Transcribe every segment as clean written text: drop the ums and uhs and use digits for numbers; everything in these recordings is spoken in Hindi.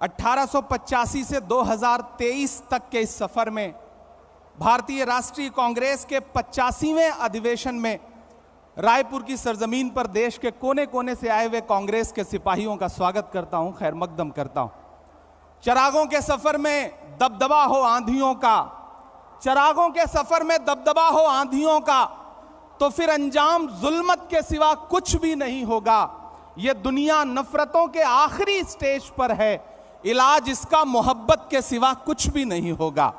1885 से 2023 तक के इस सफर में भारतीय राष्ट्रीय कांग्रेस के 85वें अधिवेशन में रायपुर की सरजमीन पर देश के कोने कोने से आए हुए कांग्रेस के सिपाहियों का स्वागत करता हूं, खैर मकदम करता हूं। चिरागों के सफर में दबदबा हो आंधियों का, चिरागों के सफर में दबदबा हो आंधियों का, तो फिर अंजाम जुल्मत के सिवा कुछ भी नहीं होगा। यह दुनिया नफरतों के आखिरी स्टेज पर है, इलाज इसका मोहब्बत के सिवा कुछ भी नहीं होगा।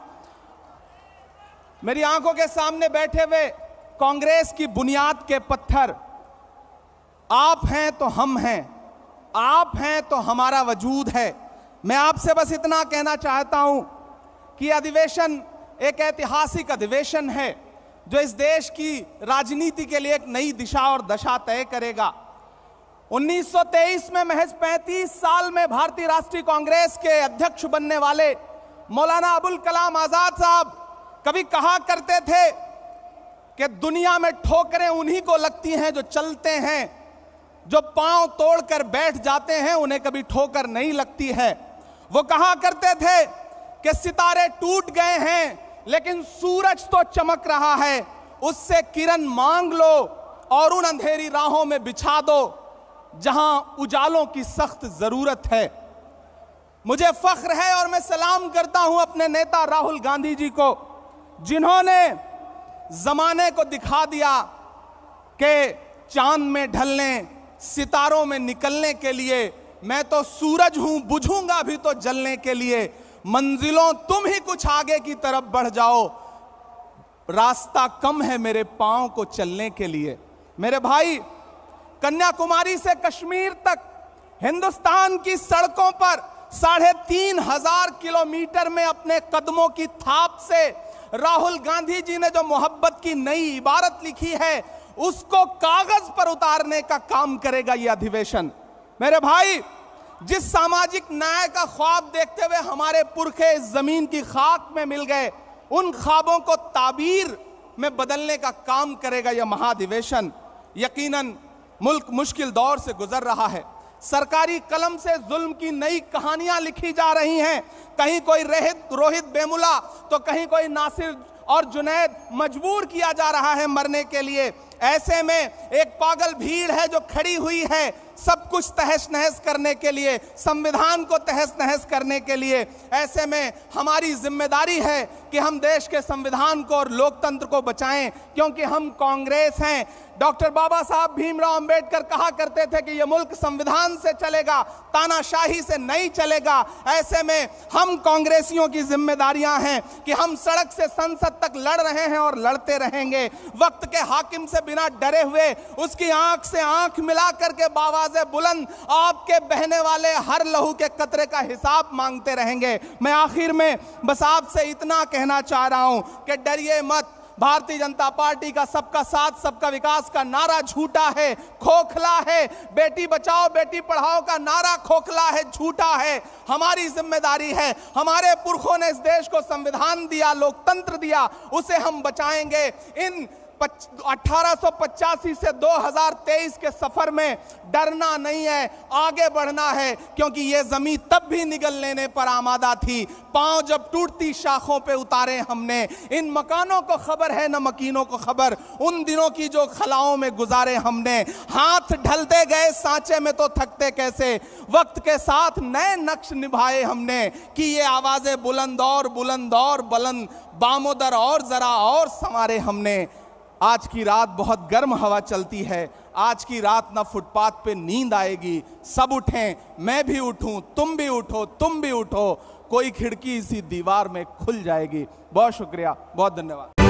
मेरी आंखों के सामने बैठे हुए कांग्रेस की बुनियाद के पत्थर आप हैं तो हम हैं, आप हैं तो हमारा वजूद है। मैं आपसे बस इतना कहना चाहता हूं कि अधिवेशन एक ऐतिहासिक अधिवेशन है जो इस देश की राजनीति के लिए एक नई दिशा और दशा तय करेगा। 1923 में महज 35 साल में भारतीय राष्ट्रीय कांग्रेस के अध्यक्ष बनने वाले मौलाना अबुल कलाम आजाद साहब कभी कहा करते थे कि दुनिया में ठोकरें उन्हीं को लगती हैं जो चलते हैं, जो पांव तोड़कर बैठ जाते हैं उन्हें कभी ठोकर नहीं लगती है। वो कहा करते थे कि सितारे टूट गए हैं लेकिन सूरज तो चमक रहा है, उससे किरण मांग लो और उन अंधेरी राहों में बिछा दो जहां उजालों की सख्त जरूरत है। मुझे फख्र है और मैं सलाम करता हूं अपने नेता राहुल गांधी जी को, जिन्होंने जमाने को दिखा दिया कि चांद में ढलने, सितारों में निकलने के लिए मैं तो सूरज हूं, बुझूंगा भी तो जलने के लिए। मंजिलों तुम ही कुछ आगे की तरफ बढ़ जाओ, रास्ता कम है मेरे पांव को चलने के लिए। मेरे भाई, कन्याकुमारी से कश्मीर तक हिंदुस्तान की सड़कों पर 3500 किलोमीटर में अपने कदमों की थाप से राहुल गांधी जी ने जो मोहब्बत की नई इबारत लिखी है उसको कागज पर उतारने का काम करेगा यह अधिवेशन। मेरे भाई, जिस सामाजिक न्याय का ख्वाब देखते हुए हमारे पुरखे इस जमीन की खाक में मिल गए, उन ख्वाबों को ताबीर में बदलने का काम करेगा यह महाधिवेशन। यकीनन मुल्क मुश्किल दौर से गुजर रहा है, सरकारी कलम से जुल्म की नई कहानियां लिखी जा रही हैं। कहीं कोई रोहित वेमुला तो कहीं कोई नासिर और जुनैद मजबूर किया जा रहा है मरने के लिए। ऐसे में एक पागल भीड़ है जो खड़ी हुई है सब कुछ तहस नहस करने के लिए, संविधान को तहस नहस करने के लिए। ऐसे में हमारी जिम्मेदारी है कि हम देश के संविधान को और लोकतंत्र को बचाएं, क्योंकि हम कांग्रेस हैं। डॉक्टर बाबा साहब भीमराव अंबेडकर कहा करते थे कि यह मुल्क संविधान से चलेगा, तानाशाही से नहीं चलेगा। ऐसे में हम कांग्रेसियों की जिम्मेदारियां हैं कि हम सड़क से संसद तक लड़ रहे हैं और लड़ते रहेंगे। वक्त के हाकिम से बिना डरे हुए उसकी आंख से आंख मिला करके बावाज़े बुलंद आपके बहने वाले हर लहू के कतरे का हिसाब मांगते रहेंगे। मैं आखिर में बस आपसे इतना कहना चाह रहा हूं कि डरिए मत। भारतीय जनता पार्टी का सबका साथ सबका विकास का नारा झूठा है, खोखला है। बेटी बचाओ बेटी पढ़ाओ का नारा खोखला है, झूठा है। हमारी जिम्मेदारी है, हमारे पुरखों ने इस देश को संविधान दिया, लोकतंत्र दिया, उसे हम बचाएंगे। इन 1885 से 2023 के सफर में डरना नहीं है, आगे बढ़ना है, क्योंकि यह जमीन तब भी निगल लेने पर आमादा थी। पांव जब टूटती शाखों पे उतारे हमने। इन मकानों को खबर है न मकीनों को खबर, उन दिनों की जो खलाओं में गुजारे हमने। हाथ ढलते गए सांचे में तो थकते कैसे, वक्त के साथ नए नक्श निभाए हमने कि ये आवाजें बुलंद और बुलंद, बामोदर और जरा और संवारे हमने। आज की रात बहुत गर्म हवा चलती है, आज की रात ना फुटपाथ पे नींद आएगी। सब उठें, मैं भी उठूं, तुम भी उठो, तुम भी उठो, कोई खिड़की इसी दीवार में खुल जाएगी। बहुत शुक्रिया, बहुत धन्यवाद।